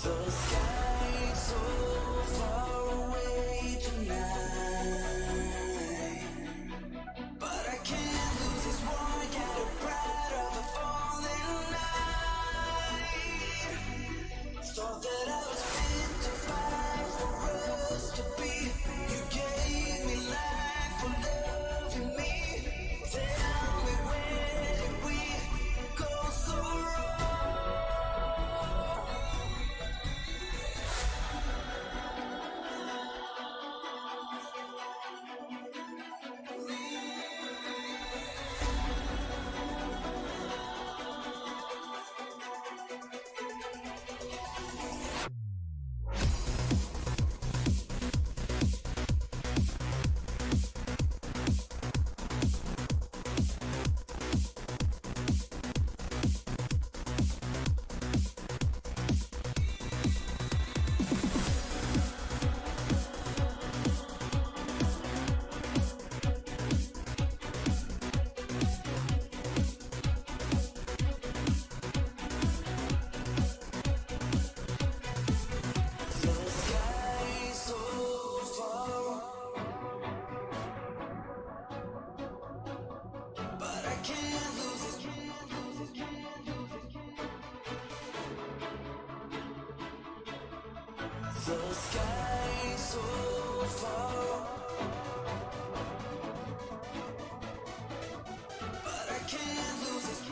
The sky's so far away tonight, but I can't lose this war, get a pride of a falling night. Thought that I was fit to fight for us to be. You gave me life for loving me. Tell me, where did we go so wrong? The sky's so far, but I can't lose this.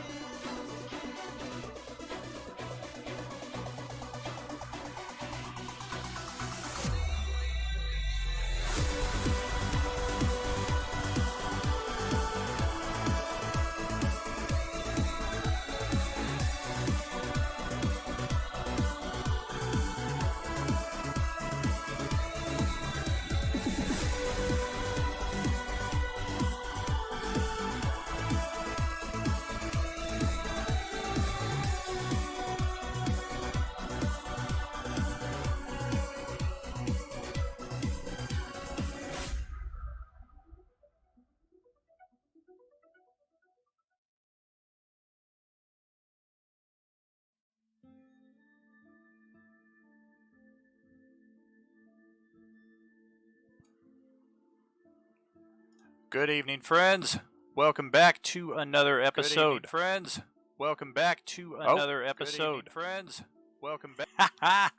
Good evening, friends. Welcome back to another episode. Good evening, friends. Welcome back to another episode. Good evening, friends. Welcome back.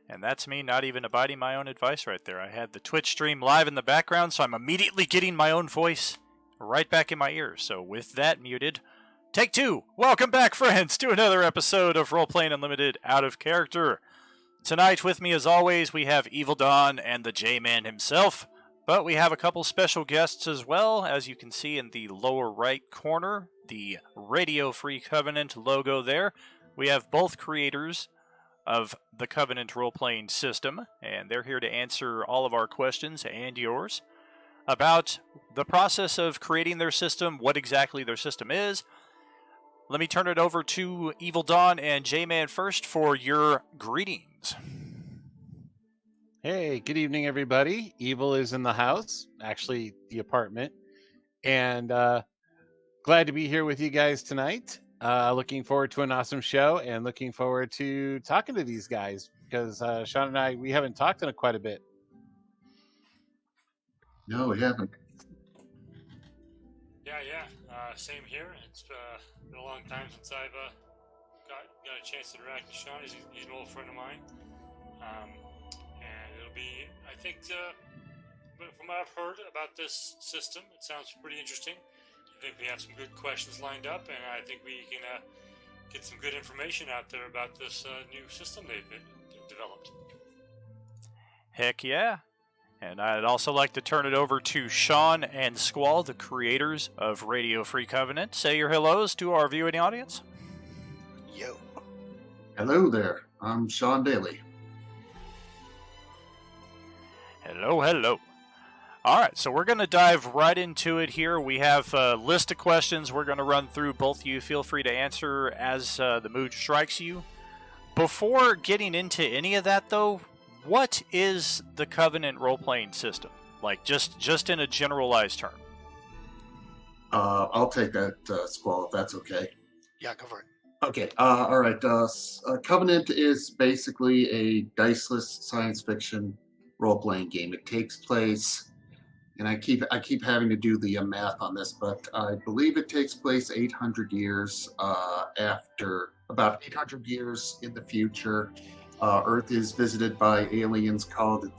And that's me not even abiding my own advice right there. I had the Twitch stream live in the background, so I'm immediately getting my own voice right back in my ears. So with that muted, take two. Welcome back, friends, to another episode of Role-Playing Unlimited Out of Character. Tonight with me, as always, we have Evil Dawn and the J-Man himself. But we have a couple special guests as well, as you can see in the lower right corner, the Radio Free Covenant logo there. We have both creators of the Covenant role-playing system, and they're here to answer all of our questions and yours about the process of creating their system, what exactly their system is. Let me turn it over to Evil Dawn and J-Man first for your greetings. Hey, good evening, everybody. Evil is in the house, actually the apartment, and glad to be here with you guys tonight. Looking forward to an awesome show and looking forward to talking to these guys because Sean and I, we haven't talked in quite a bit. No, we haven't. Yeah. Same here. It's been a long time since I've got a chance to interact with Sean. He's an old friend of mine. And it'll be, I think, from what I've heard about this system, it sounds pretty interesting. I think we have some good questions lined up, and I think we can get some good information out there about this new system they've developed. Heck yeah. And I'd also like to turn it over to Sean and Squall, the creators of Radio Free Covenant. Say your hellos to our viewing audience. Yo. Hello there. I'm Sean Daly. Hello. All right, so we're going to dive right into it here. We have a list of questions we're going to run through. Both of you feel free to answer as the mood strikes you. Before getting into any of that, though, what is the Covenant role-playing system? Like, just in a generalized term. I'll take that, Squall, if that's okay. Yeah, go for it. Okay. All right. Covenant is basically a diceless science fiction role-playing game. It takes place, and I keep having to do the math on this, but I believe it takes place 800 years after, about 800 years in the future. Earth is visited by aliens called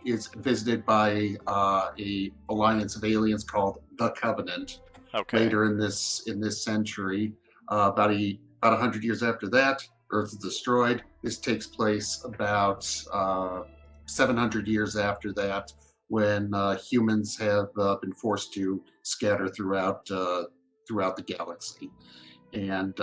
is visited by a alliance of aliens called the Covenant. Okay. Later in this century, about 100 years after that, Earth is destroyed. This takes place about 700 years after that, when humans have been forced to scatter throughout the galaxy. And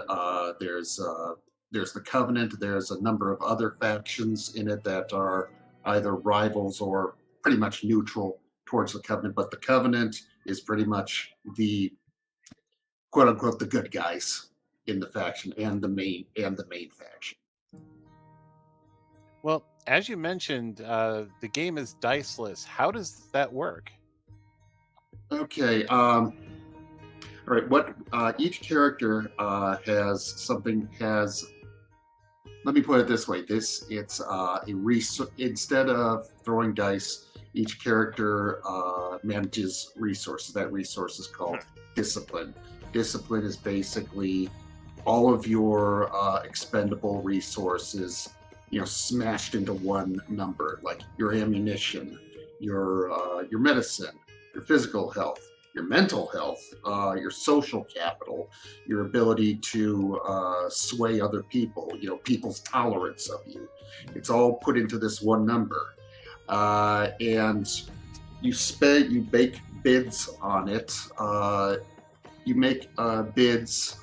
there's the Covenant. There's a number of other factions in it that are either rivals or pretty much neutral towards the Covenant. But the Covenant is pretty much the quote unquote the good guys in the faction and the main faction. Well, as you mentioned, the game is diceless. How does that work? Okay. All right. What each character has something has. Let me put it this way. It's a instead of throwing dice, each character manages resources. That resource is called discipline. Discipline is basically all of your expendable resources, smashed into one number, like your ammunition, your medicine, your physical health, your mental health, your social capital, your ability to sway other people, people's tolerance of you. It's all put into this one number, and you make bids on it. You make bids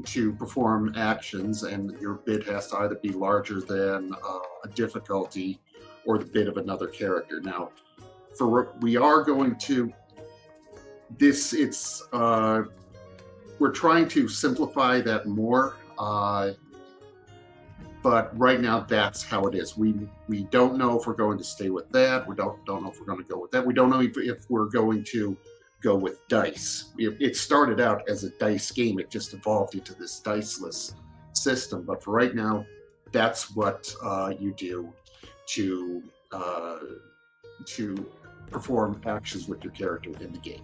to perform actions, and your bid has to either be larger than a difficulty or the bid of another character. Now, we are going to this. We're trying to simplify that more, but right now that's how it is. We don't know if we're going to stay with that. We don't know if we're going to go with that. We don't know if we're going to go with dice. It started out as a dice game. It just evolved into this diceless system. But for right now, that's what you do to perform actions with your character in the game.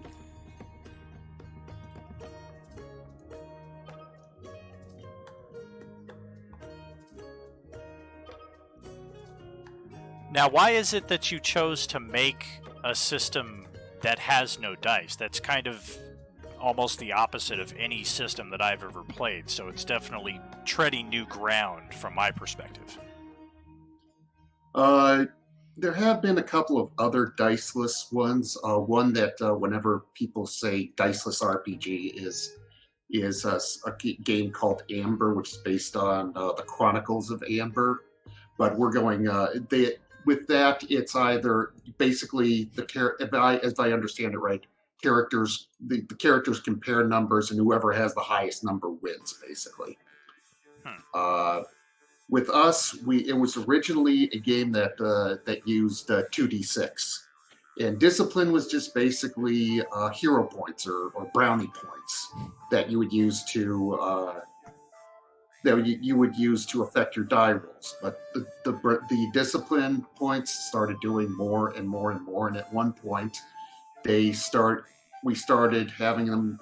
Now, why is it that you chose to make a system that has no dice? That's kind of almost the opposite of any system that I've ever played, so it's definitely treading new ground from my perspective. There have been a couple of other diceless ones. One that whenever people say diceless RPG is a game called Amber, which is based on the Chronicles of Amber. But we're going with that. It's either basically as I understand it right, the characters compare numbers, and whoever has the highest number wins, basically. With us, it was originally a game that used 2d6, and discipline was just basically hero points or brownie points that you would use to affect your die rolls. But the discipline points started doing more and more and more, and at one point, we started having them,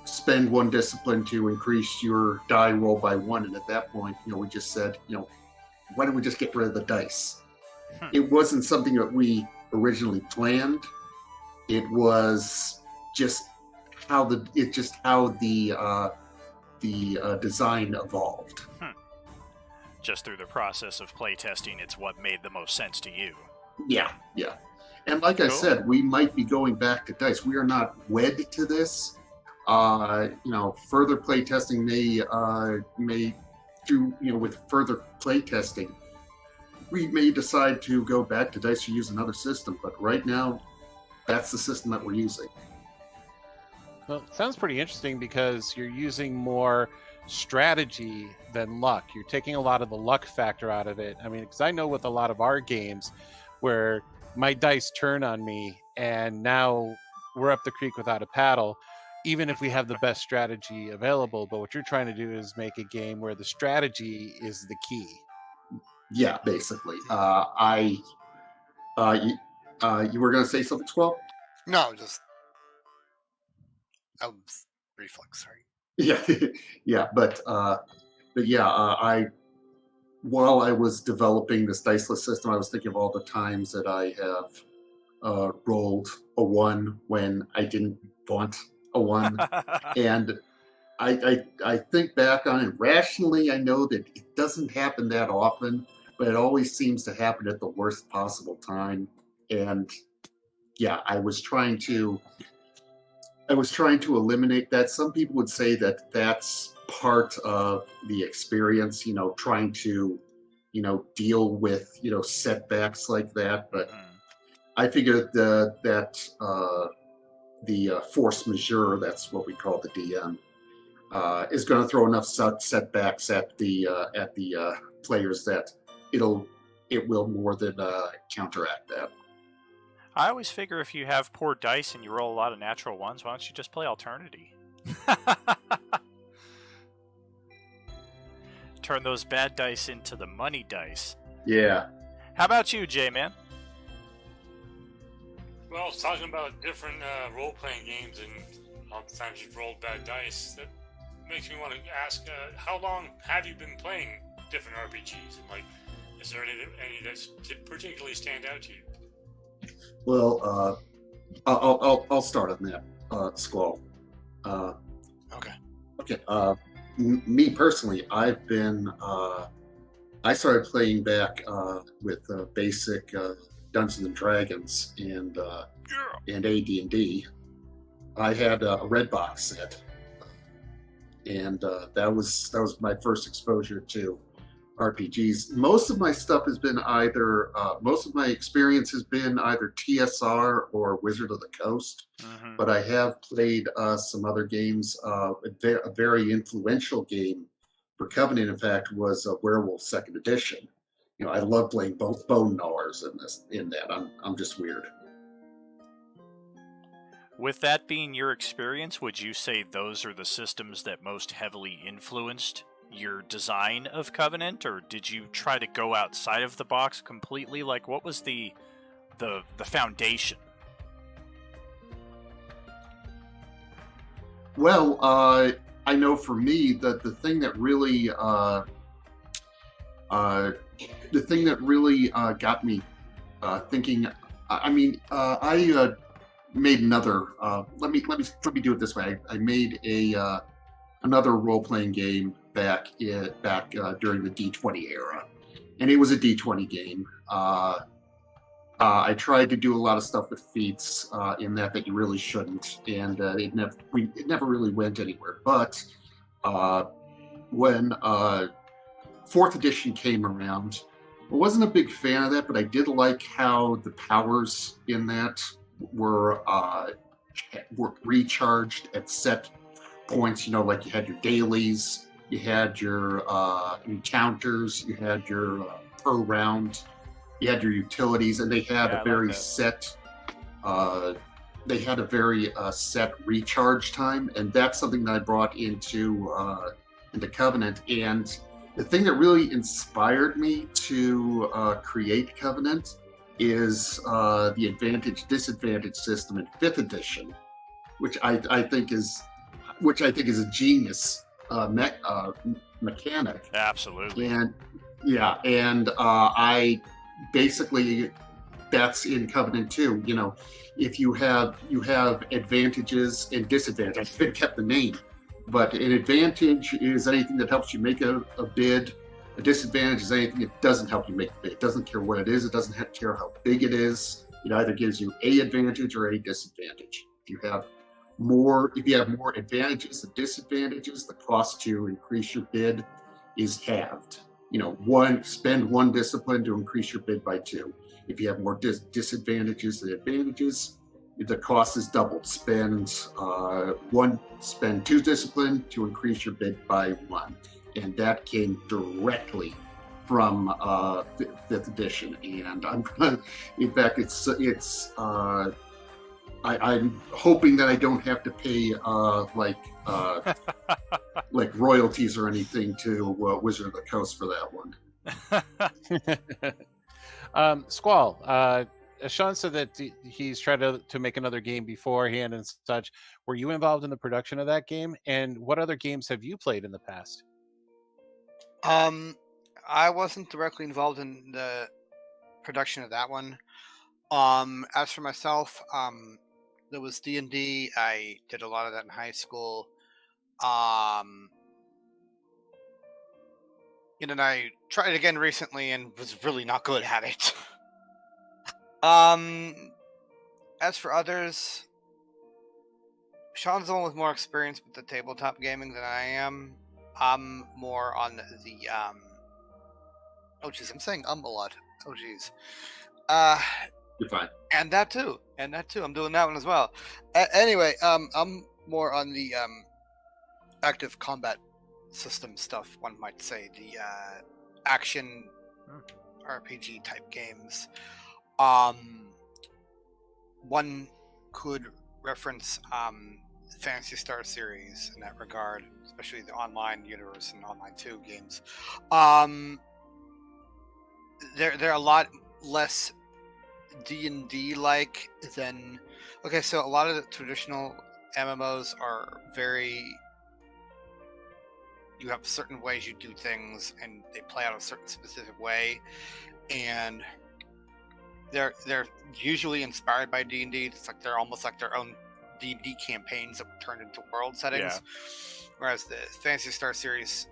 spend one discipline to increase your die roll by one. And at that point, we just said, why don't we just get rid of the dice? It wasn't something that we originally planned. It was just how the design evolved. Just through the process of playtesting, it's what made the most sense to you. Yeah. And like I said, we might be going back to dice. We are not wed to this. Further playtesting may do, with further playtesting, we may decide to go back to dice or use another system. But right now, that's the system that we're using. Well, it sounds pretty interesting because you're using more strategy than luck. You're taking a lot of the luck factor out of it. I mean, because I know with a lot of our games where my dice turn on me and now we're up the creek without a paddle, even if we have the best strategy available. But what you're trying to do is make a game where the strategy is the key. Yeah, basically. You were going to say something, Squall? No, just that was reflex. Sorry. Yeah, yeah, but yeah, while I was developing this diceless system, I was thinking of all the times that I have rolled a 1 when I didn't want a 1, and I think back on it rationally. I know that it doesn't happen that often, but it always seems to happen at the worst possible time. And yeah, I was trying to eliminate that. Some people would say that that's part of the experience, trying to, deal with, setbacks like that. But I figured that the force majeure, that's what we call the DM, is going to throw enough setbacks at the players that it will more than counteract that. I always figure if you have poor dice and you roll a lot of natural ones, why don't you just play Alternity? Turn those bad dice into the money dice. Yeah. How about you, J-Man? Well, talking about different role-playing games and all the times you've rolled bad dice, that makes me want to ask, how long have you been playing different RPGs? And, is there any that particularly stand out to you? Well, I'll start on that, Squall. Okay. Me personally, I've been. I started playing back with basic Dungeons and Dragons and AD&D. I had a red box set, and that was my first exposure to RPGs. Most of my stuff has been most of my experience has been either TSR or Wizard of the Coast, but I have played some other games. A very influential game for Covenant, in fact, was Werewolf Second Edition. I love playing both Bone Gnawers in that. I'm just weird. With that being your experience, would you say those are the systems that most heavily influenced your design of Covenant, or did you try to go outside of the box completely? What was the foundation? Well, I know for me that the thing that really got me thinking. I made another. Let me do it this way. I made another role-playing game back during the D20 era, and it was a D20 game. I tried to do a lot of stuff with feats in that you really shouldn't, and it never really went anywhere. But when 4th edition came around, I wasn't a big fan of that, but I did like how the powers in that were recharged at set points. You had your dailies, you had your encounters, you had your per round, you had your utilities, and they had a very set set recharge time, and that's something that I brought into Covenant. And the thing that really inspired me to create Covenant is the advantage-disadvantage system in 5th edition, which I think is a genius mechanic. Absolutely. And I basically, that's in Covenant too. If you have advantages and disadvantages. I haven't kept the name, but an advantage is anything that helps you make a bid. A disadvantage is anything that doesn't help you make a bid. It doesn't care what it is. It doesn't care how big it is. It either gives you a advantage or a disadvantage. If you have more advantages than disadvantages, the cost to increase your bid is halved. Spend 1 discipline to increase your bid by 2. If you have more disadvantages than advantages, the cost is doubled. Spend 2 discipline to increase your bid by 1. And that came directly from 5th edition. And I'm in fact, it's I'm hoping that I don't have to pay like royalties or anything to Wizard of the Coast for that one. Squall, Sean said that he's tried to make another game beforehand and such. Were you involved in the production of that game? And what other games have you played in the past? I wasn't directly involved in the production of that one. As for myself, there was D&D. I did a lot of that in high school. And then I tried it again recently and was really not good at it. As for others, Sean's the one with more experience with the tabletop gaming than I am. I'm more on the oh jeez, I'm saying a lot. Oh jeez. You're fine. And that too. I'm doing that one as well. Anyway, I'm more on the active combat system stuff, one might say, the action RPG type games. One could reference Phantasy Star series in that regard, especially the online universe and online 2 games. They're a lot less D&D like than so a lot of the traditional MMOs are very, you have certain ways you do things and they play out a certain specific way, and they're usually inspired by D&D. It's like they're almost like their own D&D campaigns that were turned into world settings. Whereas the Phantasy Star series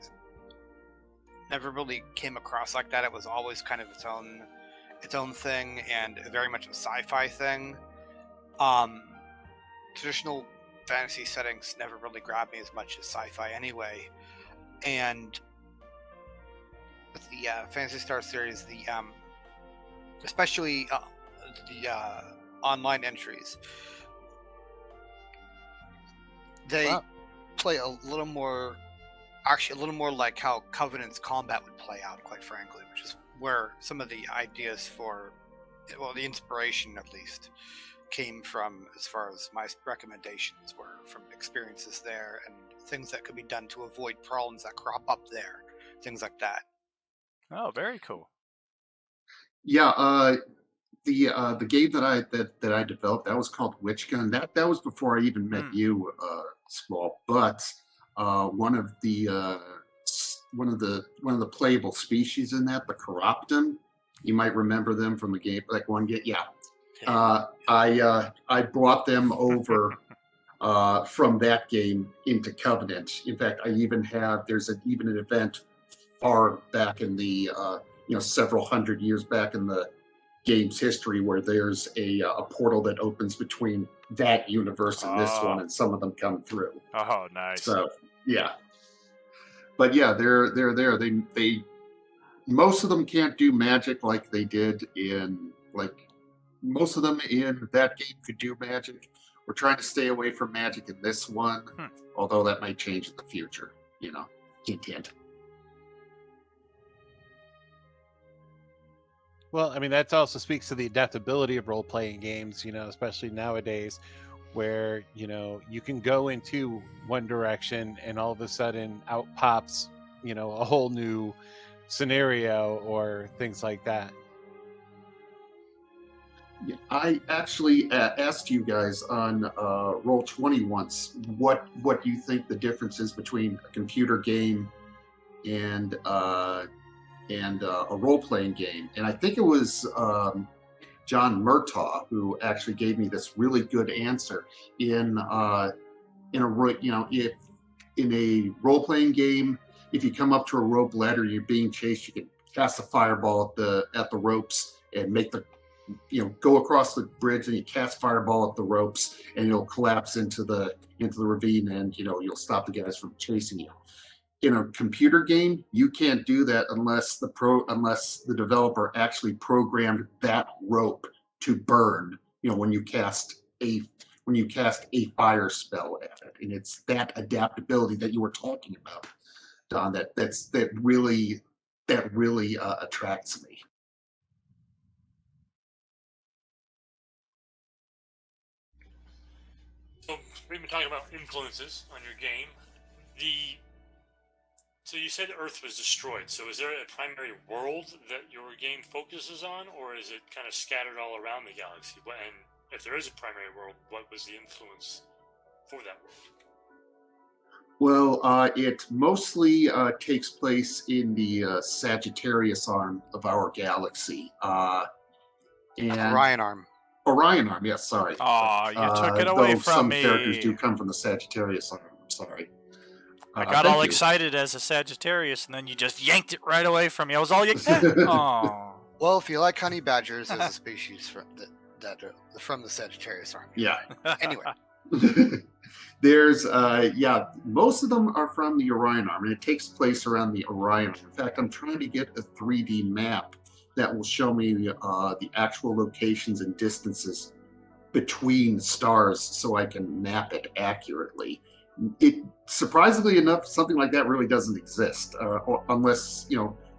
never really came across like that. It was always kind of its own thing, and very much a sci-fi thing. Traditional fantasy settings never really grabbed me as much as sci-fi anyway. And with the Phantasy Star series, the especially the online entries, they play a little more like how Covenant's combat would play out, quite frankly, which is where some of the ideas for, well, the inspiration at least, came from, as far as my recommendations were from experiences there and things that could be done to avoid problems that crop up there, things like that. Oh, very cool. Yeah, the game that I developed, that was called Witch Gun. That was before I even met you, Squall. But one of the playable species in that, the Corruptum, you might remember them from the game, like one game. Yeah, I brought them over from that game into Covenant. In fact, I even have even an event far back in the several hundred years back in the game's history where there's a portal that opens between that universe and this one, and some of them come through. Oh, nice. So yeah, but yeah, they're there. They most of them can't do magic like they did in most of them in that game could do magic. We're trying to stay away from magic in this one, although that might change in the future. Hint, hint. Well, I mean, that also speaks to the adaptability of role-playing games, especially nowadays, where, you can go into one direction and all of a sudden out pops, a whole new scenario or things like that. Yeah, I actually asked you guys on Roll20 once what you think the difference is between a computer game and a role-playing game, and I think it was John Murtaugh who actually gave me this really good answer. In a role-playing game, if you come up to a rope ladder, you're being chased, you can cast a fireball at the ropes and make the go across the bridge, and you cast fireball at the ropes, and it'll collapse into the ravine, and you'll stop the guys from chasing you. In a computer game, you can't do that unless the developer actually programmed that rope to burn. When you cast a fire spell at it, and it's that adaptability that you were talking about, Don. That really attracts me. So we've been talking about influences on your game. So you said Earth was destroyed. So is there a primary world that your game focuses on, or is it kind of scattered all around the galaxy? And if there is a primary world, what was the influence for that world? Well, it mostly takes place in the Sagittarius arm of our galaxy. And Orion arm. Orion arm, yes, sorry. Aw, you took it away though from some me. characters do come from the Sagittarius arm. I'm sorry. I got thank all you. excited as a Sagittarius, and then you just yanked it right away from me. I was all, oh. Well, if you like honey badgers, there's a species from the Sagittarius arm. Yeah. Anyway, There's, most of them are from the Orion arm, and it takes place around the Orion arm. In fact, I'm trying to get a 3D map that will show me the actual locations and distances between stars so I can map it accurately. It, surprisingly enough, something like that really doesn't exist, or unless,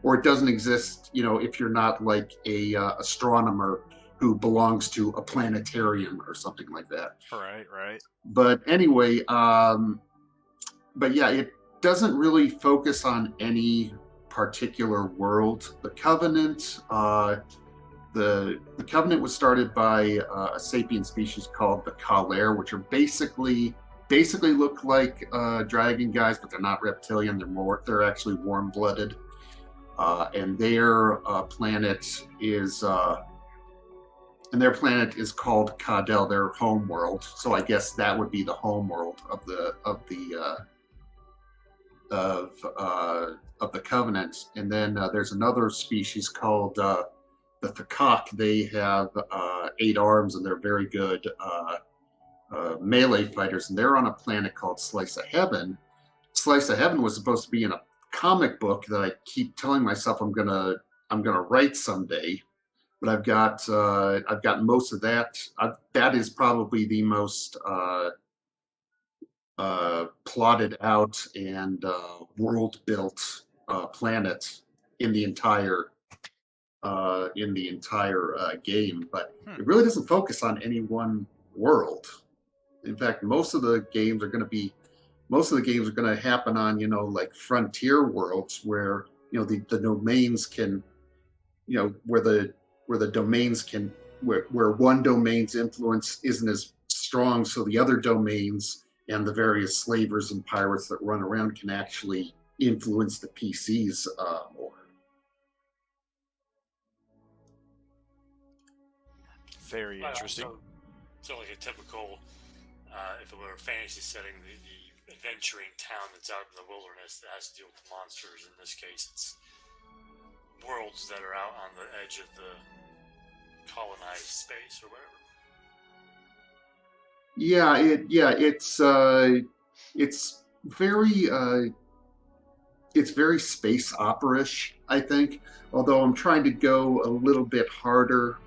or it doesn't exist, if you're not like a astronomer who belongs to a planetarium or something like that. Right. But anyway, but yeah, it doesn't really focus on any particular world. The Covenant, the Covenant was started by a sapient species called the Kalair, which are basically look like dragon guys, but they're not reptilian. They're actually warm-blooded, and their planet is called Kadel, their home world. So I guess that would be the home world of the Covenant. And then there's another species called the Thakak. They have 8 arms, and they're very good melee fighters, and they're on a planet called Slice of Heaven. Slice of Heaven was supposed to be in a comic book that I keep telling myself I'm gonna write someday, but I've got most of that. That is probably the most plotted out and world built planet in the entire game, but it really doesn't focus on any one world. In fact, most of the games are going to happen on, like frontier worlds where, the domains can, where one domain's influence isn't as strong, so the other domains and the various slavers and pirates that run around can actually influence the PCs more. Very interesting. So like a typical, if it were a fantasy setting, the adventuring town that's out in the wilderness that has to deal with monsters. In this case, it's worlds that are out on the edge of the colonized space or whatever. It's very space opera-ish, I think. Although I'm trying to go a little bit harder,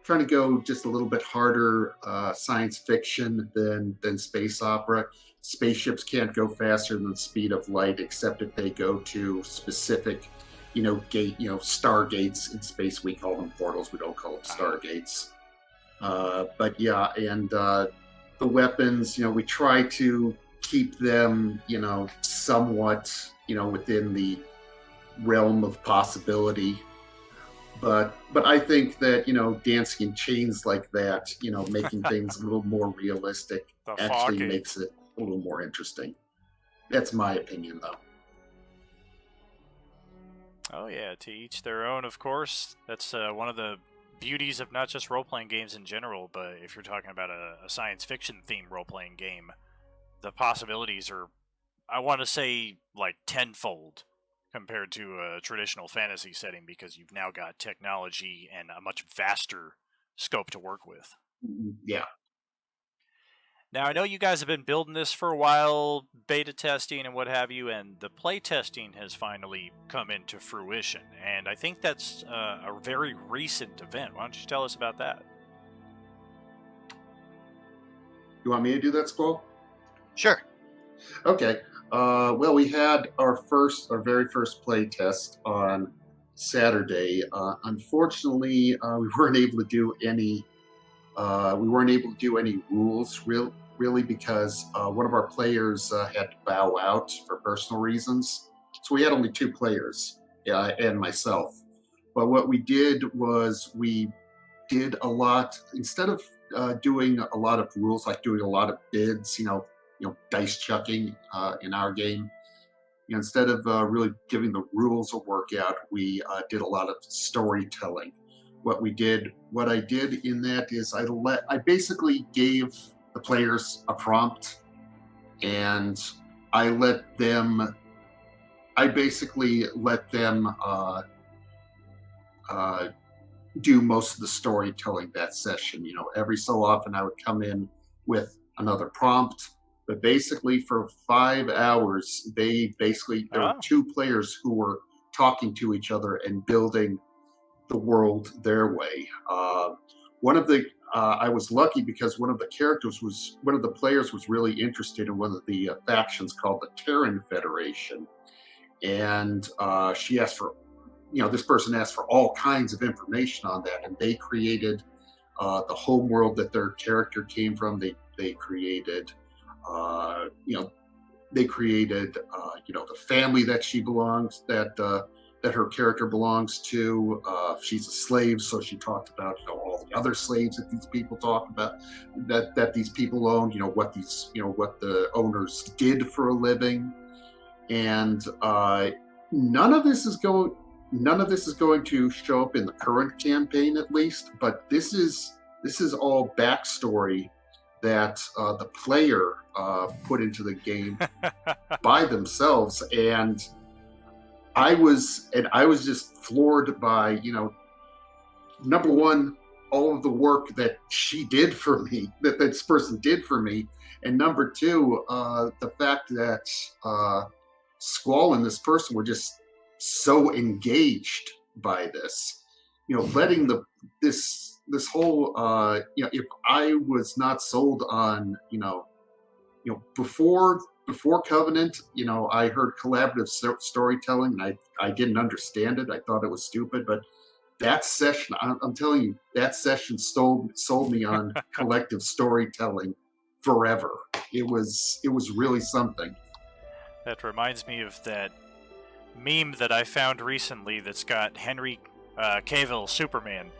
trying to go just a little bit harder science fiction than space opera. Spaceships can't go faster than the speed of light, except if they go to specific, stargates in space. We call them portals. We don't call them stargates. But yeah, and the weapons, we try to keep them, somewhat, within the realm of possibility. But I think that, dancing in chains like that, making things a little more realistic actually makes it a little more interesting. That's my opinion, though. Oh yeah, to each their own, of course. That's one of the beauties of not just role-playing games in general, but if you're talking about a science fiction themed role-playing game, the possibilities are, I want to say, like tenfold compared to a traditional fantasy setting, because you've now got technology and a much vaster scope to work with. Yeah. Now, I know you guys have been building this for a while, beta testing and what have you, and the play testing has finally come into fruition, and I think that's a very recent event. Why don't you tell us about that? You want me to do that, Squall? Sure. Okay. Well, we had our very first play test on Saturday. Unfortunately, we weren't able to do any We weren't able to do any rules really because one of our players had to bow out for personal reasons. So we had only 2 players, and myself. But what we did was we did a lot, instead of doing a lot of rules, like doing a lot of bids, dice chucking in our game. Instead of really giving the rules a workout, we did a lot of storytelling. What I did in that is I basically gave the players a prompt, and I basically let them do most of the storytelling that session. Every so often I would come in with another prompt, but basically for 5 hours, there were 2 players who were talking to each other and building the world their way. I was lucky because one of the players was really interested in one of the factions called the Terran Federation, and she asked for, this person asked for all kinds of information on that, and they created the home world that their character came from. They created, the family that she belongs, that her character belongs to. She's a slave, so she talked about all the other slaves that these people talk about, that these people owned. What the owners did for a living, and none of this is going to show up in the current campaign, at least. But this is all backstory that the player put into the game by themselves, and I was just floored by, number one, all of the work that she did for me, that this person did for me, and number two, the fact that Squall and this person were just so engaged by this, letting this whole, if I was not sold on, before Covenant, I heard collaborative storytelling, and I didn't understand it. I thought it was stupid, but that session, I'm telling you, that session sold me on collective storytelling forever. It was really something. That reminds me of that meme that I found recently that's got Henry Cavill, Superman,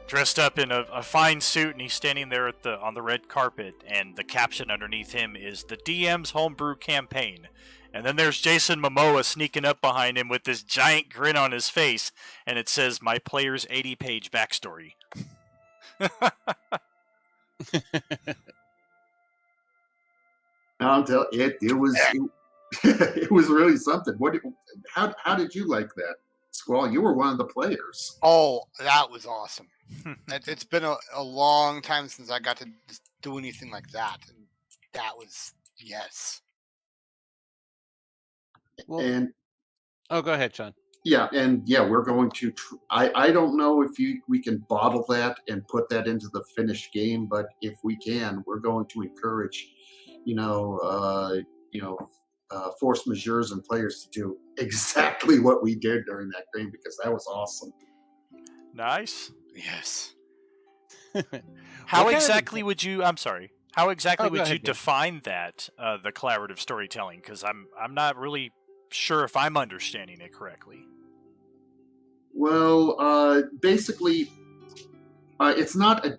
dressed up in a fine suit, and he's standing there on the red carpet, and the caption underneath him is "The DM's Homebrew Campaign." And then there's Jason Momoa sneaking up behind him with this giant grin on his face, and it says, "My player's 80-page backstory." I'll tell it was it was really something. How did you like that, Squall? You were one of the players. Oh, that was awesome. It's been a long time since I got to do anything like that, and that was yes. Well, And go ahead, Sean. Yeah, and we're going to. I don't know if we can bottle that and put that into the finished game, but if we can, we're going to encourage, force majeures and players to do exactly what we did during that game, because that was awesome. Nice. Yes. How exactly would you? I'm sorry. How exactly go would you ahead, define that? The collaborative storytelling, because I'm not really sure if I'm understanding it correctly. Well, basically, it's not a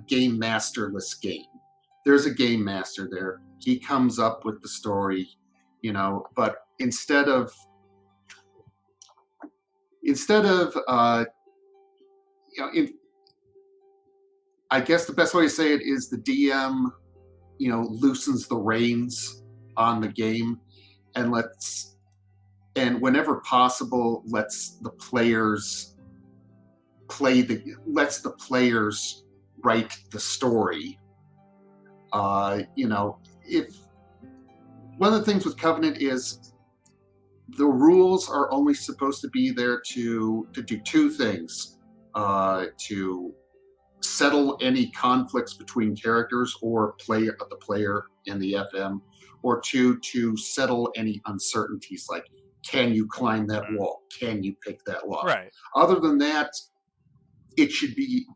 game masterless game. There's a game master there. He comes up with the story, but instead of I guess the best way to say it is the DM, loosens the reins on the game, and whenever possible, lets the players write the story. If one of the things with Covenant is the rules are only supposed to be there to do 2 things: to settle any conflicts between characters or the player and the FM, or 2, to settle any uncertainties, like, can you climb that wall? Can you pick that lock? Right. Other than that, it should be,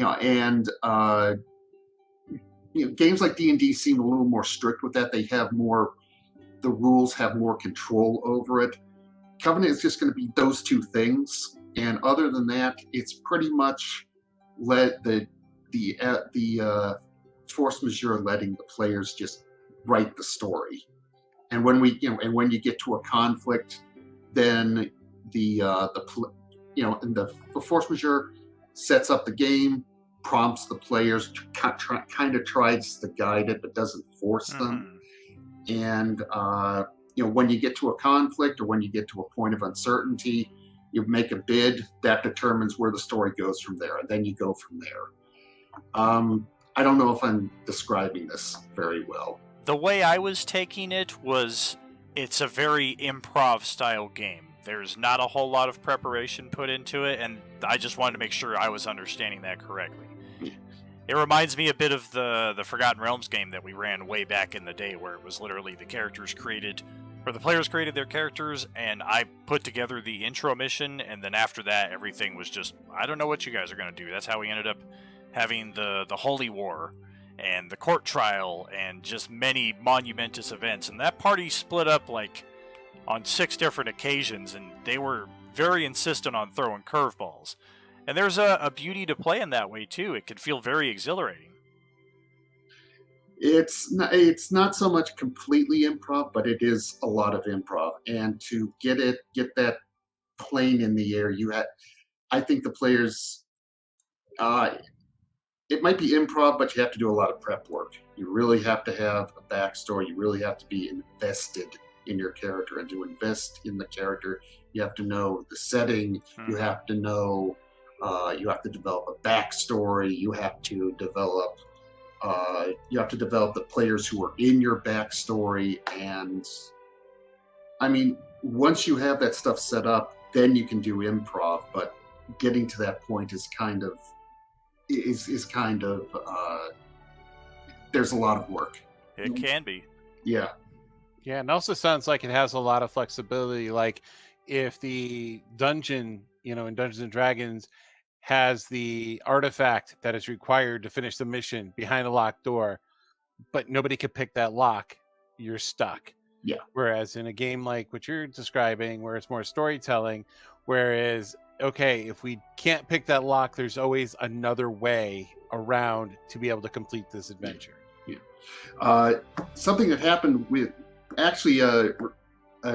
and games like D&D seem a little more strict with that. They have more, the rules have more control over it. Covenant is just going to be those two things, and other than that, it's pretty much let the force majeure letting the players just write the story. And when when you get to a conflict, then the force majeure sets up the game, prompts the players, kind of tries to guide it, but doesn't force them. And when you get to a conflict or when you get to a point of uncertainty, you make a bid that determines where the story goes from there, and then you go from there. I don't know if I'm describing this very well. The way I was taking it was, it's a very improv style game. There's not a whole lot of preparation put into it, and I just wanted to make sure I was understanding that correctly. It reminds me a bit of the Forgotten Realms game that we ran way back in the day, where it was literally the players created their characters, and I put together the intro mission, and then after that, everything was just, I don't know what you guys are going to do. That's how we ended up having the Holy War and the court trial and just many monumentous events. And that party split up like on 6 different occasions, and they were very insistent on throwing curveballs. And there's a beauty to playing that way too. It can feel very exhilarating. It's not so much completely improv, but it is a lot of improv. And to get that plane in the air, I think the players, it might be improv, but you have to do a lot of prep work. You really have to have a backstory. You really have to be invested in your character, and to invest in the character, you have to know the setting. You have to know. You have to develop a backstory. You have to develop. The players who are in your backstory, and I mean, once you have that stuff set up, then you can do improv. But getting to that point is kind of there's a lot of work. It can be. Yeah. Yeah, and also sounds like it has a lot of flexibility. Like if the dungeon, in Dungeons and Dragons, has the artifact that is required to finish the mission behind a locked door, but nobody could pick that lock, you're stuck. Yeah. Whereas in a game like what you're describing, where it's more storytelling, whereas, okay, if we can't pick that lock, there's always another way around to be able to complete this adventure. Yeah. Something that happened with, actually,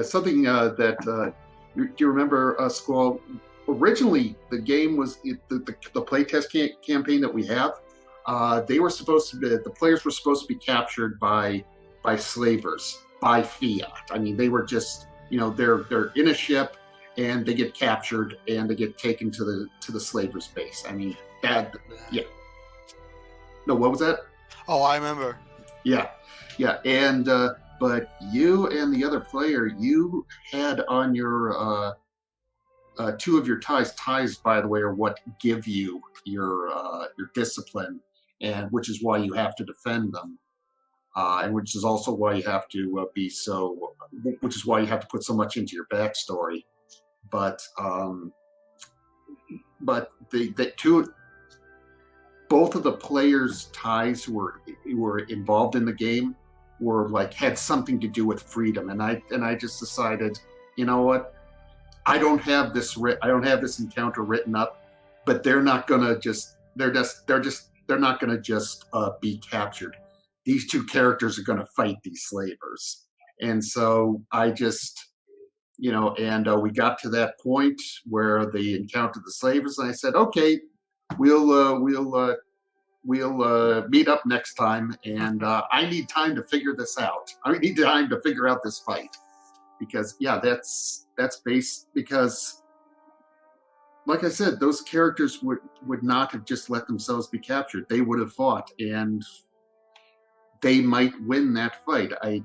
something that, do you remember, Squall? Originally, the game was, the playtest campaign that we have, the players were supposed to be captured by slavers, by fiat. I mean, they were just, they're in a ship, and they get captured, and they get taken to the slavers' base. I mean, yeah. No, what was that? Oh, I remember. Yeah, and but you and the other player, you had on your 2 of your ties, by the way, are what give you your discipline, and which is why you have to defend them, and which is also why you have to which is why you have to put so much into your backstory. But both of the players' ties who were involved in the game were had something to do with freedom, and I just decided, you know what, I don't have this encounter written up, but they're not gonna just be captured. These 2 characters are gonna fight these slavers, and so I just, and we got to that point where they encountered the slavers, and I said, okay, we'll meet up next time, and I need time to figure this out. I need time to figure out this fight, because that's based, because like I said, those characters would not have just let themselves be captured. They would have fought, and they might win that fight. I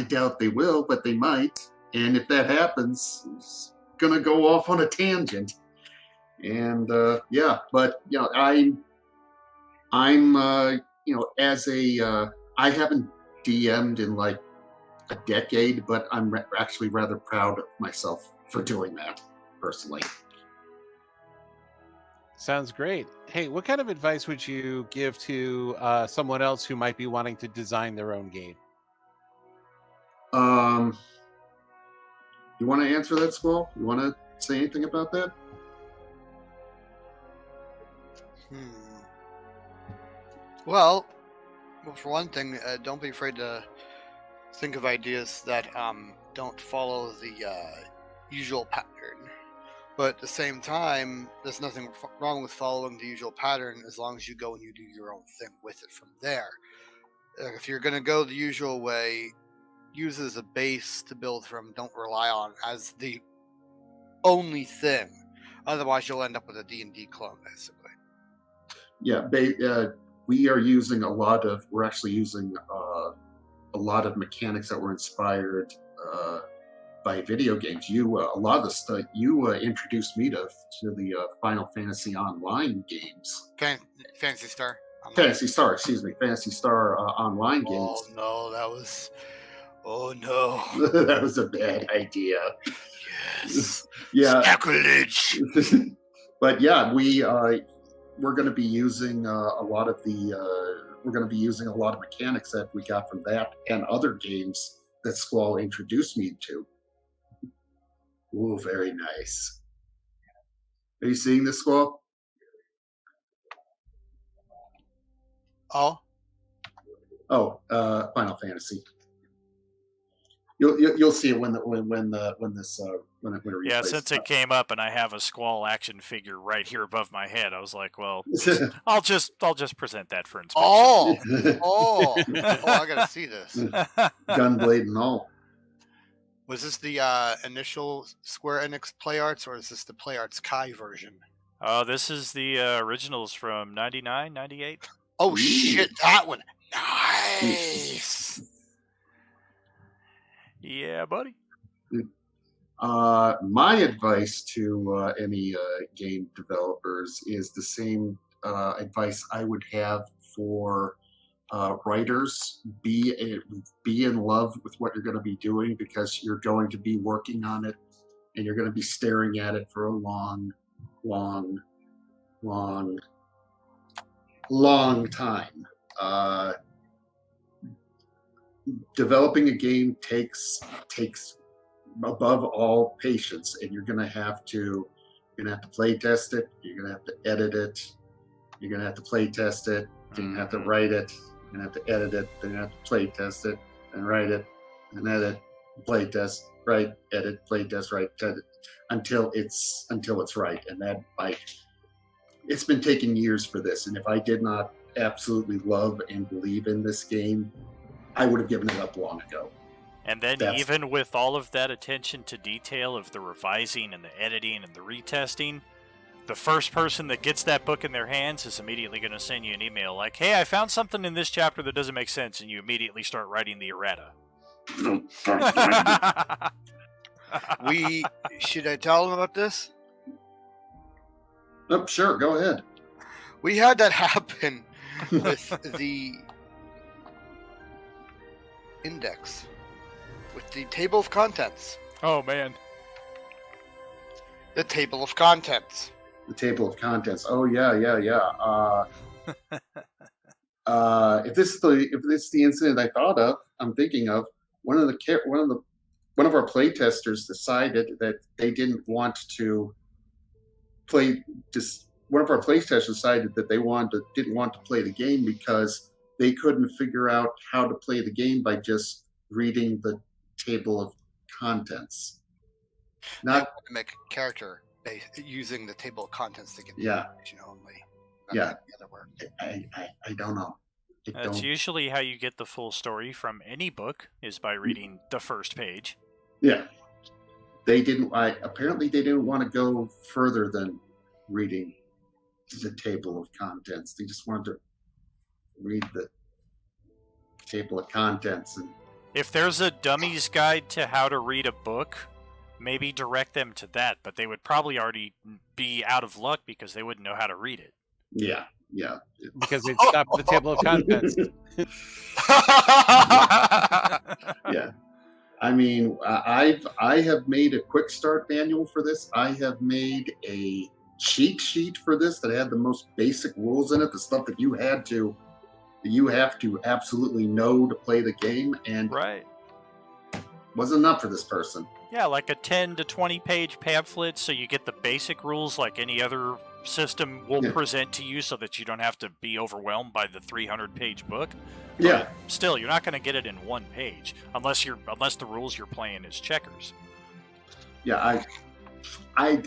doubt they will, but they might. And if that happens, it's gonna go off on a tangent. And but I'm I haven't DM'd in like a decade, but I'm actually rather proud of myself for doing that personally. Sounds great. Hey, what kind of advice would you give to someone else who might be wanting to design their own game? You want to answer that, Squall? You want to say anything about that? Well, for one thing, don't be afraid to think of ideas that don't follow the usual pattern. But at the same time, there's nothing wrong with following the usual pattern as long as you go and you do your own thing with it from there. If you're going to go the usual way, use it as a base to build from. Don't rely on as the only thing. Otherwise, you'll end up with a D&D clone, basically. Yeah, we are using we're actually using a lot of mechanics that were inspired by video games. A lot of the stuff you introduced me to the Final Fantasy Online games. Fantasy Star. Fantasy Star Online games. Oh no, that was. Oh no, that was a bad idea. Yes. Yeah. Sacrilege. But yeah, we're going to be using a lot of mechanics that we got from that and other games that Squall introduced me to. Ooh, very nice. Are you seeing this, Squall? Oh, Final Fantasy. You'll see it when it Yeah, since it came up and I have a Squall action figure right here above my head, I was like, well, I'll just present that for inspection. Oh, I gotta see this. Gunblade and all. Was this the initial Square Enix Play Arts, or is this the Play Arts Kai version? Oh, this is the originals from 99, 98. Oh, shit, that one. Nice. Yeah, buddy. My advice to any game developers is the same advice I would have for writers. Be in love with what you're going to be doing, because you're going to be working on it and you're going to be staring at it for a long time. Developing a game takes above all patience, and you're gonna have to play test it, you're gonna have to edit it, you're gonna have to play test it, you're gonna have to write it, you're gonna have to edit it, then you have to play test it and write it and edit, play test, write, edit, play test, write, edit, until it's right. And that it's been taking years for this, and if I did not absolutely love and believe in this game, I would have given it up long ago. And then even with all of that attention to detail of the revising and the editing and the retesting, the first person that gets that book in their hands is immediately going to send you an email like, hey, I found something in this chapter that doesn't make sense, and you immediately start writing the errata. Should I tell them about this? Oh, sure, go ahead. We had that happen with the index, with the table of contents. Oh, man. The table of contents. The table of contents. Oh, yeah. If this is the incident I'm thinking of, one of our playtesters decided that they didn't want to play. One of our playtesters decided that they didn't want to play the game because they couldn't figure out how to play the game by just reading the table of contents. Not to make a character using the table of contents to get the information only. Yeah. I don't know. That's usually how you get the full story from any book, is by reading the first page. Yeah. Apparently they didn't want to go further than reading the table of contents. They just wanted to read the table of contents. And if there's a dummy's guide to how to read a book, maybe direct them to that, but they would probably already be out of luck because they wouldn't know how to read it. Yeah. Because they'd stop at the table of contents. Yeah. I mean, I have made a quick start manual for this. I have made a cheat sheet for this that had the most basic rules in it, the stuff that you have to absolutely know to play the game, and Right. wasn't enough for this person. Yeah, like a 10 to 20 page pamphlet so you get the basic rules like any other system will present to you so that you don't have to be overwhelmed by the 300-page book. But Yeah. still, you're not going to get it in one page unless the rules you're playing is checkers. Yeah, I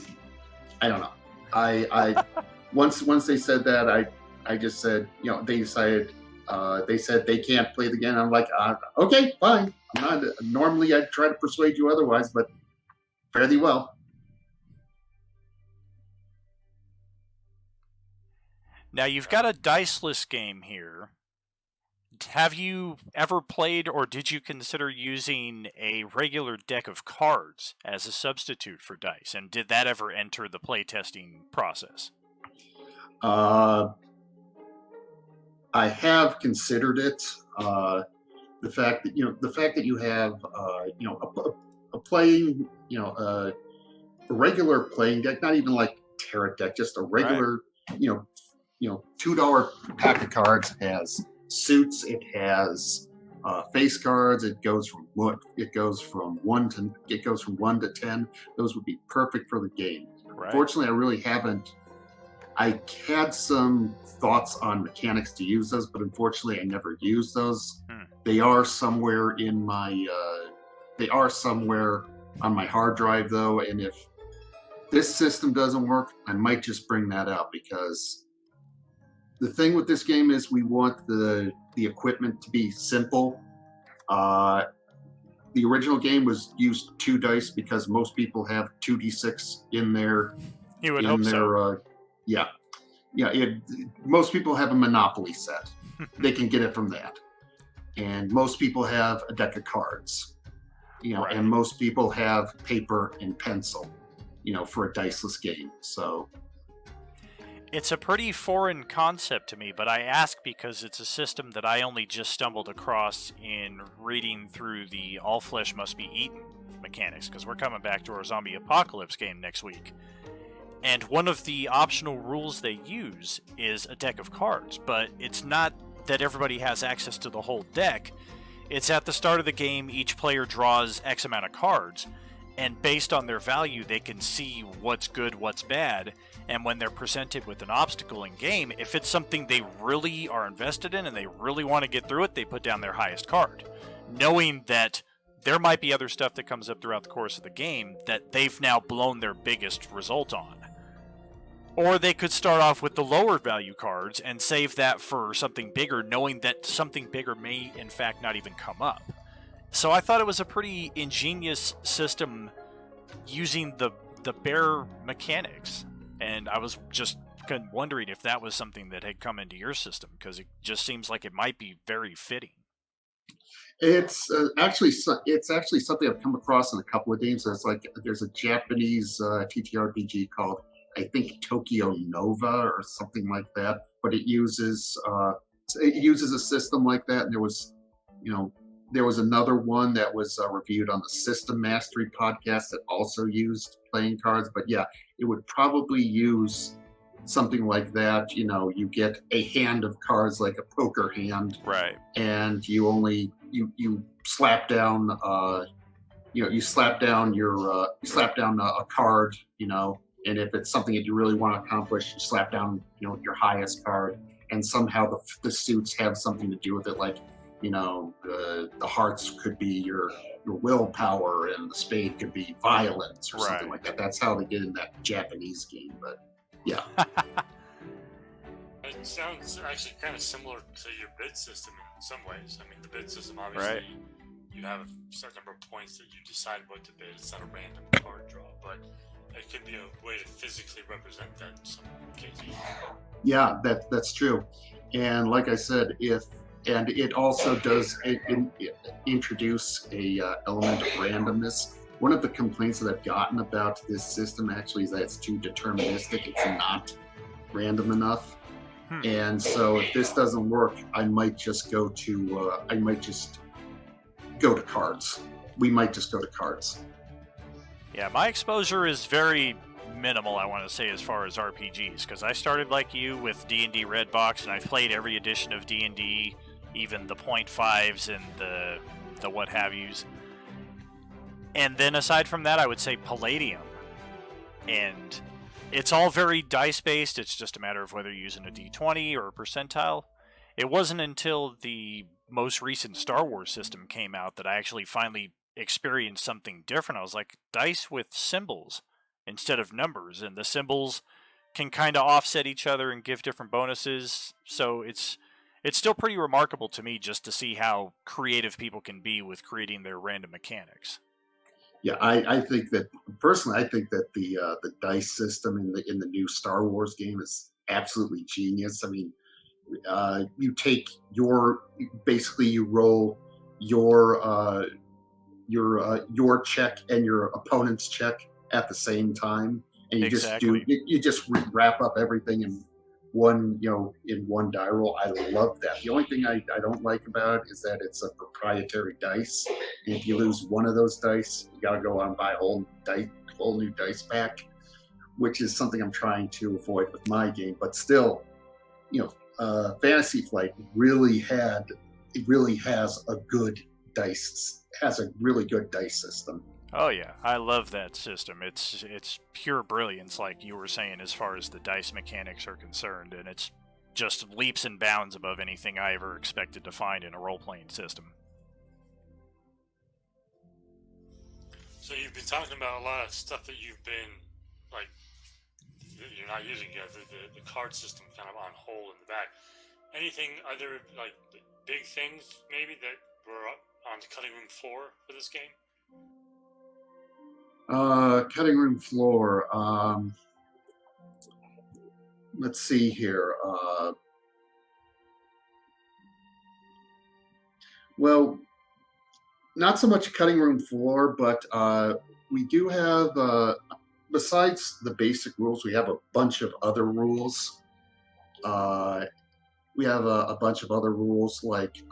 don't know. I once they said that, I just said, they decided, they said they can't play the game. I'm like, okay, fine. I'm not, normally I'd try to persuade you otherwise, but fairly well. Now, you've got a diceless game here. Have you ever played, or did you consider using a regular deck of cards as a substitute for dice? And did that ever enter the playtesting process? I have considered it. The fact that you have a playing, a regular playing deck, not even like tarot deck, just a regular, $2 pack of cards has suits. It has face cards. It goes from 1 to 10. Those would be perfect for the game. Right. Fortunately, I really haven't. I had some thoughts on mechanics to use those, but unfortunately, I never used those. They are somewhere in my. They are somewhere on my hard drive, though, and if this system doesn't work, I might just bring that up, because the thing with this game is we want the equipment to be simple. The original game was used 2 dice because most people have 2d6 in their. You would hope so. Most people have a Monopoly set. They can get it from that. And most people have a deck of cards. Right. And most people have paper and pencil, for a diceless game. So it's a pretty foreign concept to me, but I ask because it's a system that I only just stumbled across in reading through the All Flesh Must Be Eaten mechanics, because we're coming back to our zombie apocalypse game next week. And one of the optional rules they use is a deck of cards, but it's not that everybody has access to the whole deck. It's at the start of the game, each player draws X amount of cards, and based on their value, they can see what's good, what's bad, and when they're presented with an obstacle in game, if it's something they really are invested in and they really want to get through it, they put down their highest card, knowing that there might be other stuff that comes up throughout the course of the game that they've now blown their biggest result on. Or they could start off with the lower value cards and save that for something bigger, knowing that something bigger may in fact not even come up. So I thought it was a pretty ingenious system using the bare mechanics. And I was just wondering if that was something that had come into your system, because it just seems like it might be very fitting. it's actually something I've come across in a couple of games. There's a Japanese TTRPG called, I think, Tokyo Nova or something like that, but it uses a system like that. And there was another one that was reviewed on the System Mastery podcast that also used playing cards. But yeah, it would probably use something like that. You get a hand of cards like a poker hand, right? And you slap down, you slap down a card, and if it's something that you really want to accomplish, you slap down, your highest card, and somehow the suits have something to do with it. Like, the hearts could be your willpower, and the spade could be violence or something like that. That's how they did in that Japanese game. But yeah. It sounds actually kind of similar to your bid system in some ways. I mean, the bid system, obviously, you have a certain number of points that you decide what to bid. It's not a random card draw, but it could be a way to physically represent that in some cases. Yeah, that's true. And like I said, it also does introduce a element of randomness. One of the complaints that I've gotten about this system actually is that it's too deterministic. It's not random enough. And so if this doesn't work, I might just go to cards. We might just go to cards. Yeah, my exposure is very minimal, I want to say, as far as RPGs, because I started like you with D&D Redbox, and I've played every edition of D&D, even the .5s and the what have yous. And then aside from that, I would say Palladium. And it's all very dice-based. It's just a matter of whether you're using a D20 or a percentile. It wasn't until the most recent Star Wars system came out that I actually finally experienced something different. I was like, dice with symbols instead of numbers, and the symbols can kind of offset each other and give different bonuses. So it's still pretty remarkable to me just to see how creative people can be with creating their random mechanics. Yeah, I think that personally, I think that the dice system in the new Star Wars game is absolutely genius. I mean, you take basically you roll your check and your opponent's check at the same time, and you Exactly. you just wrap up everything in one die roll. I love that. The only thing I don't like about it is that it's a proprietary dice. And if you lose one of those dice, you got to go out and buy a whole new dice pack, which is something I'm trying to avoid with my game. But still, Fantasy Flight really has a really good dice system. Oh yeah, I love that system. It's pure brilliance, like you were saying, as far as the dice mechanics are concerned, and it's just leaps and bounds above anything I ever expected to find in a role-playing system. So you've been talking about a lot of stuff that you've been, like, you're not using yet, the card system kind of on hold in the back. Anything other, like, big things, maybe, that were on the cutting room floor for this game? Cutting room floor. Let's see here. Well, not so much cutting room floor, but we do have, besides the basic rules, we have a bunch of other rules. We have a bunch of other rules like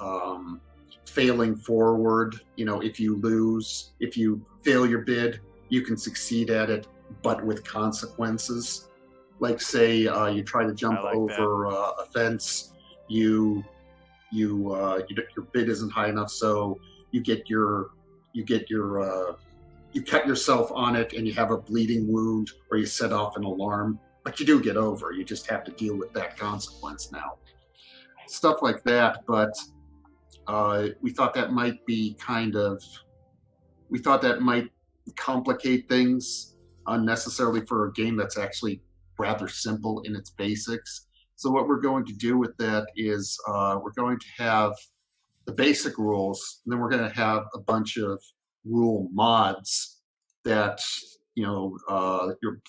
failing forward. If you fail your bid, you can succeed at it, but with consequences. Like, say you try to jump over a fence, your bid isn't high enough, so you cut yourself on it, and you have a bleeding wound, or you set off an alarm, but you do get over. You just have to deal with that consequence now. Stuff like that, but we thought that might complicate things unnecessarily for a game that's actually rather simple in its basics. So what we're going to do with that is we're going to have the basic rules, and then we're going to have a bunch of rule mods that your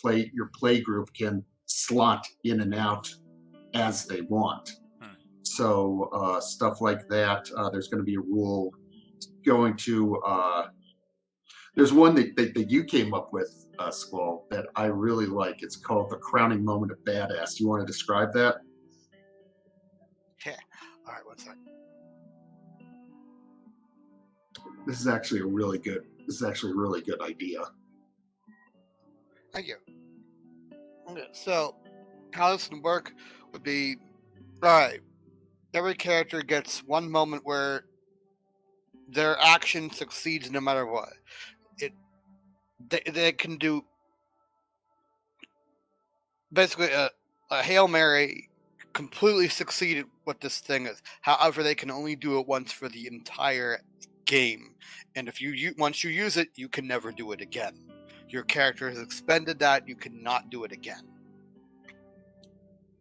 play group can slot in and out as they want. So stuff like that. There's going to be a rule going to. There's one that you came up with, Squall, that I really like. It's called the crowning moment of badass. You want to describe that? Yeah. All right. What's that? This is actually a really good idea. Thank you. Okay, so how this would work would be, all right, every character gets one moment where their action succeeds no matter what. They can do basically a Hail Mary, completely succeeded what this thing is. However, they can only do it once for the entire game, and if once you use it, you can never do it again. Your character has expended that; you cannot do it again.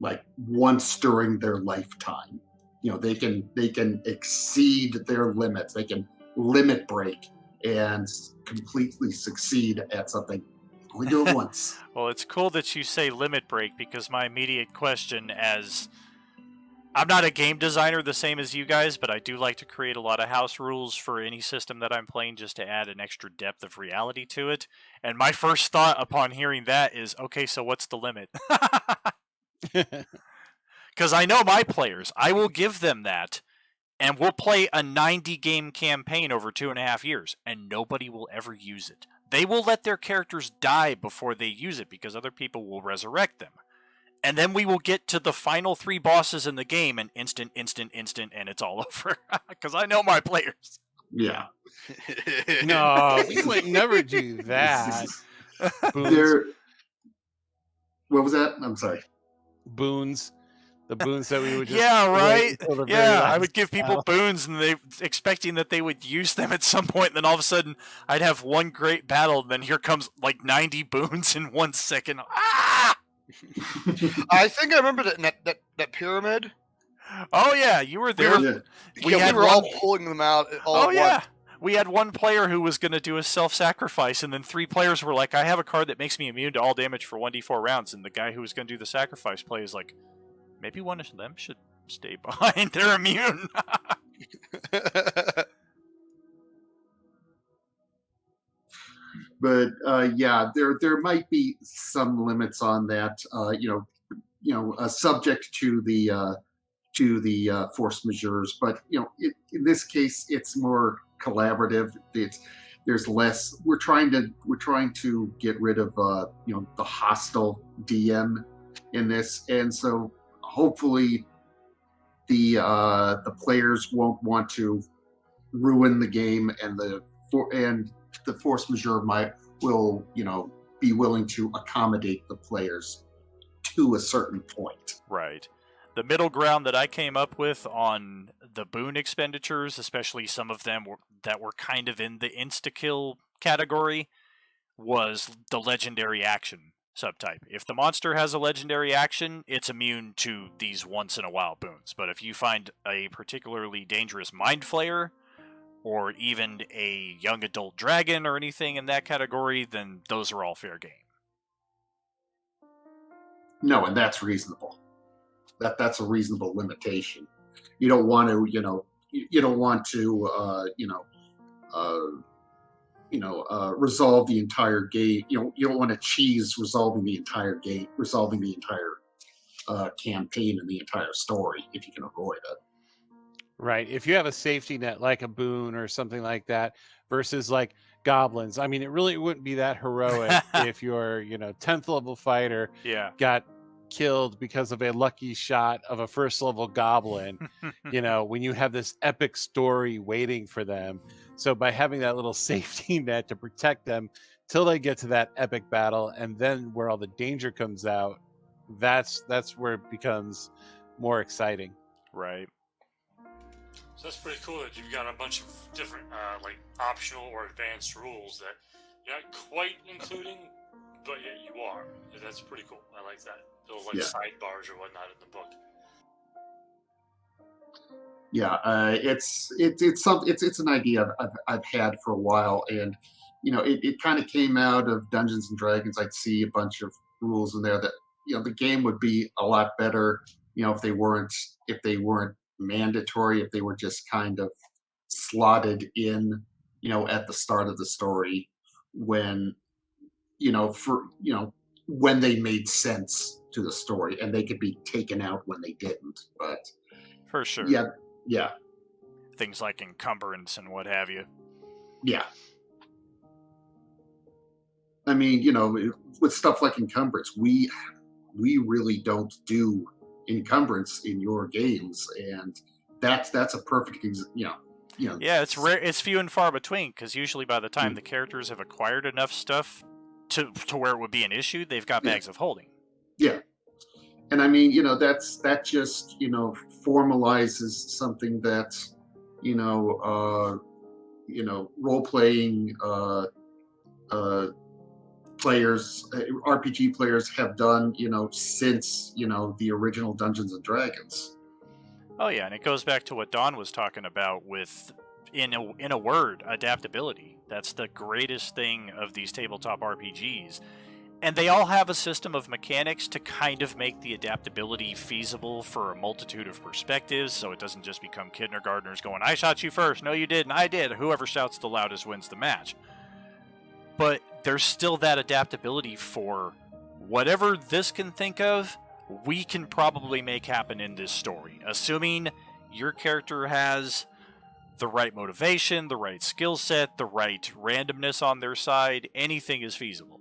Like once during their lifetime, they can exceed their limits. They can limit break and completely succeed at something. Only do it once. Well, it's cool that you say limit break, because my immediate question, as I'm not a game designer the same as you guys, but I do like to create a lot of house rules for any system that I'm playing just to add an extra depth of reality to it. And my first thought upon hearing that is, okay, so what's the limit? Because I know my players, I will give them that, and we'll play a 90-game campaign over 2.5 years, and nobody will ever use it. they will let their characters die before they use it because other people will resurrect them. And then we will get to the final 3 bosses in the game and instant, and it's all over. Because I know my players. Yeah. No, we would never do that. There. What was that? I'm sorry. Boons. The boons that we would just Yeah, right. Yeah, I last would give people boons, and they expecting that they would use them at some point. And then all of a sudden, I'd have one great battle. And then here comes like 90 boons in 1 second. Ah! I think I remember that pyramid. Oh yeah, you were there. We were all pulling them out. All at once. We had one player who was going to do a self-sacrifice, and then 3 players were like, "I have a card that makes me immune to all damage for 1d4 rounds." And the guy who was going to do the sacrifice play is like, "Maybe one of them should stay behind. They're immune." But yeah, there might be some limits on that. Subject to the force majeures. But in this case, it's more collaborative. There's less. We're trying to get rid of the hostile DM in this, and so hopefully the players won't want to ruin the game, and the force majeure will be willing to accommodate the players to a certain point. Right. The middle ground that I came up with on the boon expenditures, especially some of them that were kind of in the insta-kill category, was the legendary action subtype. If the monster has a legendary action, it's immune to these once-in-a-while boons. But if you find a particularly dangerous mind flayer, or even a young adult dragon or anything in that category, then those are all fair game. No, and that's reasonable. That's a reasonable limitation. You don't want to, resolve the entire game. You don't want to cheese resolving the entire game, resolving the entire campaign and the entire story if you can avoid it. Right. If you have a safety net like a boon or something like that versus like goblins, I mean, it really wouldn't be that heroic if your 10th level fighter got killed because of a lucky shot of a first level goblin, when you have this epic story waiting for them. So by having that little safety net to protect them till they get to that epic battle, and then where all the danger comes out, that's where it becomes more exciting. Right. So that's pretty cool that you've got a bunch of different like optional or advanced rules that you're not quite including, but yeah, you are. That's pretty cool. I like that. Little sidebars or whatnot in the book. Yeah, it's an idea I've had for a while, and it kind of came out of Dungeons and Dragons. I'd see a bunch of rules in there that the game would be a lot better if they weren't mandatory, if they were just kind of slotted in at the start of the story when when they made sense to the story, and they could be taken out when they didn't. But for sure, yeah, things like encumbrance and what have you. Yeah, I mean, with stuff like encumbrance, we really don't do encumbrance in your games, and that's a perfect yeah, it's rare. It's few and far between, because usually by the time the characters have acquired enough stuff to where it would be an issue, they've got bags of holding. Yeah, and I mean, that just formalizes something that role playing players, RPG players have done since the original Dungeons and Dragons. Oh yeah, and it goes back to what Don was talking about with, in a word, adaptability. That's the greatest thing of these tabletop RPGs. And they all have a system of mechanics to kind of make the adaptability feasible for a multitude of perspectives, so it doesn't just become kindergartners going, I shot you first, no you didn't, I did, whoever shouts the loudest wins the match. But there's still that adaptability for whatever this can think of, we can probably make happen in this story. Assuming your character has the right motivation, the right skill set, the right randomness on their side, anything is feasible.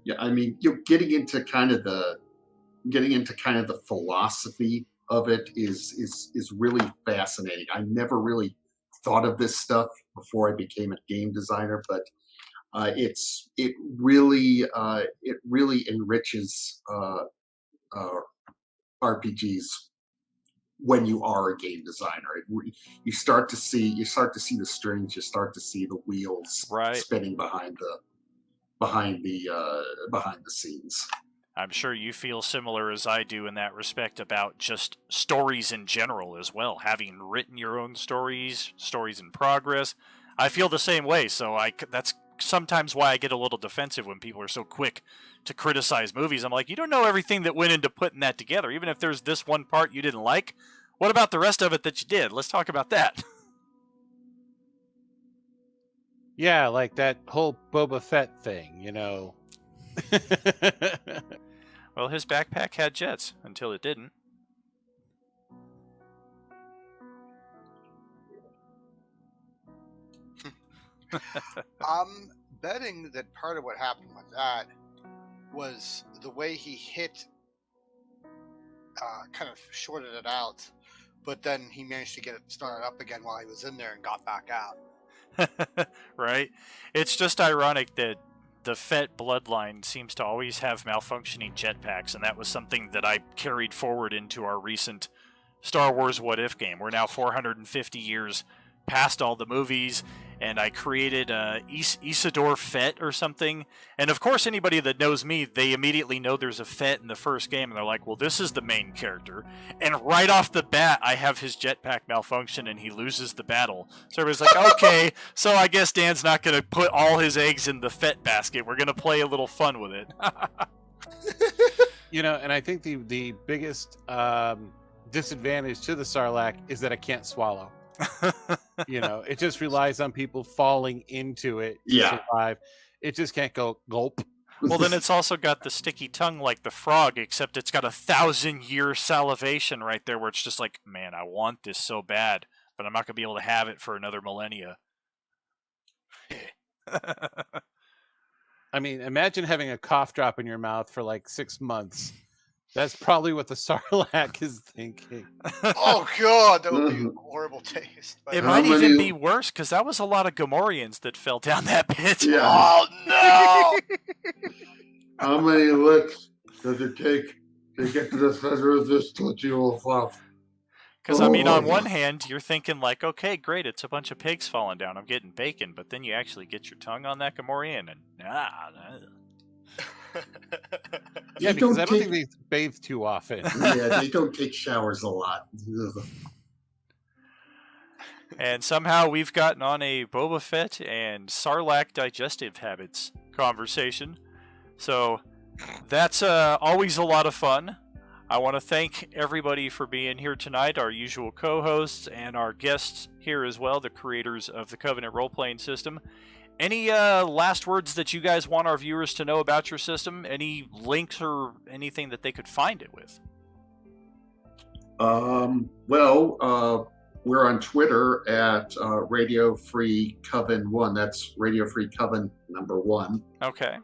Yeah, I mean, you're getting into kind of the philosophy of it is really fascinating. I never really thought of this stuff before I became a game designer, but it really enriches uh, RPGs when you are a game designer. You start to see the strings, you start to see the wheels Right. spinning behind the scenes. I'm sure you feel similar as I do in that respect about just stories in general as well. Having written your own stories in progress, I feel the same way. So that's sometimes why I get a little defensive when people are so quick to criticize movies. I'm like, you don't know everything that went into putting that together. Even if there's this one part you didn't like, what about the rest of it that you did? Let's talk about that. Yeah, like that whole Boba Fett thing, you know. Well, his backpack had jets until it didn't. I'm betting that part of what happened with that was the way he hit, kind of shorted it out, but then he managed to get it started up again while he was in there and got back out. Right? It's just ironic that the Fett bloodline seems to always have malfunctioning jetpacks, and that was something that I carried forward into our recent Star Wars What If game. We're now 450 years past all the movies, and I created Isidore Fett or something. And of course, anybody that knows me, they immediately know there's a Fett in the first game, and they're like, well, this is the main character. And right off the bat, I have his jetpack malfunction, and he loses the battle. So everybody's like, okay, so I guess Dan's not going to put all his eggs in the Fett basket. We're going to play a little fun with it. You know, and I think the biggest disadvantage to the Sarlacc is that it can't swallow. You know, it just relies on people falling into it to survive. It just can't go gulp. Well, then it's also got the sticky tongue like the frog, except it's got 1,000-year salivation right there where it's just like, man, I want this so bad, but I'm not going to be able to have it for another millennia. I mean, imagine having a cough drop in your mouth for like 6 months. That's probably what the Sarlacc is thinking. Oh god, that would be a horrible taste. It might even be worse, because that was a lot of Gamorreans that fell down that pit. Yeah. Oh no! How many licks does it take to get to the center of this tootsie roll fluff? Because, I mean, on one hand, you're thinking like, okay, great, it's a bunch of pigs falling down, I'm getting bacon, but then you actually get your tongue on that Gamorrean, and Yeah, because I don't think they bathe too often. Yeah, they don't take showers a lot. And somehow we've gotten on a Boba Fett and Sarlacc digestive habits conversation. So that's always a lot of fun. I want to thank everybody for being here tonight, our usual co-hosts and our guests here as well, the creators of the Covenant role-playing system. Any last words that you guys want our viewers to know about your system? Any links or anything that they could find it with? We're on Twitter at Radio Free Coven 1. That's Radio Free Coven number 1. Okay.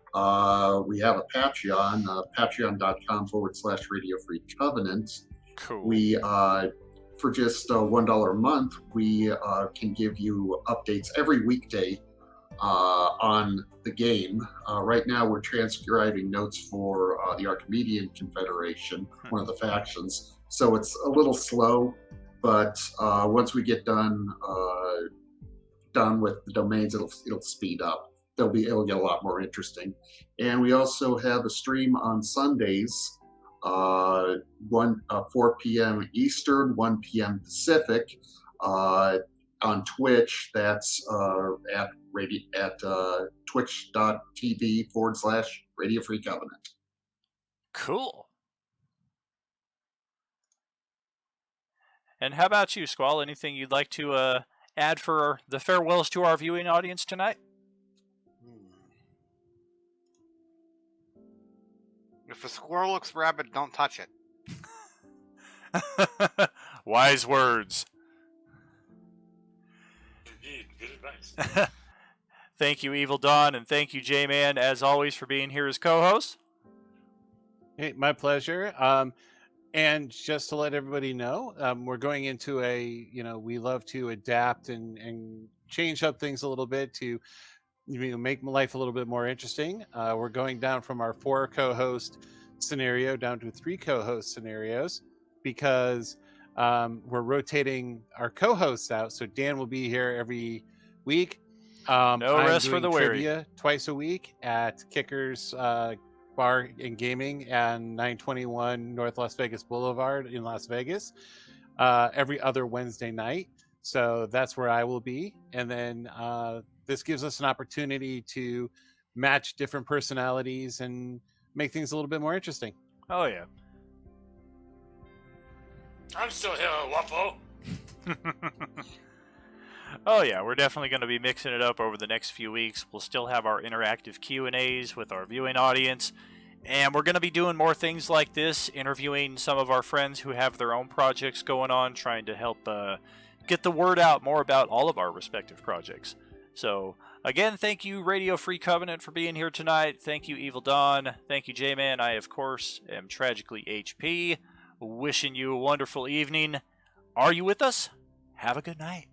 We have a Patreon, patreon.com/Radio Free Covenant. Cool. We, for just $1 a month, we can give you updates every weekday on the game. Right now, we're transcribing notes for the Archimedean Confederation, one of the factions. So it's a little slow, but once we get done with the domains, it'll speed up. It'll get a lot more interesting. And we also have a stream on Sundays, 4 p.m. Eastern, 1 p.m. Pacific, on Twitch. That's at twitch.tv/Radio Free Covenant. Cool. And how about you, Squall? Anything you'd like to add for the farewells to our viewing audience tonight? If a squirrel looks rabid, don't touch it. Wise words. Indeed, good advice. Thank you, Evil Dawn, and thank you, J-Man, as always, for being here as co-host. Hey, my pleasure. And just to let everybody know, we're going into we love to adapt and change up things a little bit to make life a little bit more interesting. We're going down from our 4 co-host scenario down to 3 co-host scenarios because we're rotating our co-hosts out. So Dan will be here every week. No I'm rest for doing the weary. trivia twice a week at Kickers Bar and Gaming and 921 North Las Vegas Boulevard in Las Vegas every other Wednesday night. So that's where I will be. And then this gives us an opportunity to match different personalities and make things a little bit more interesting. Oh, yeah. I'm still here, Wapo. Oh, yeah, we're definitely going to be mixing it up over the next few weeks. We'll still have our interactive Q&As with our viewing audience. And we're going to be doing more things like this, interviewing some of our friends who have their own projects going on, trying to help get the word out more about all of our respective projects. So, again, thank you, Radio Free Covenant, for being here tonight. Thank you, Evil Dawn. Thank you, J-Man. I, of course, am TragicallyHP. Wishing you a wonderful evening. Are you with us? Have a good night.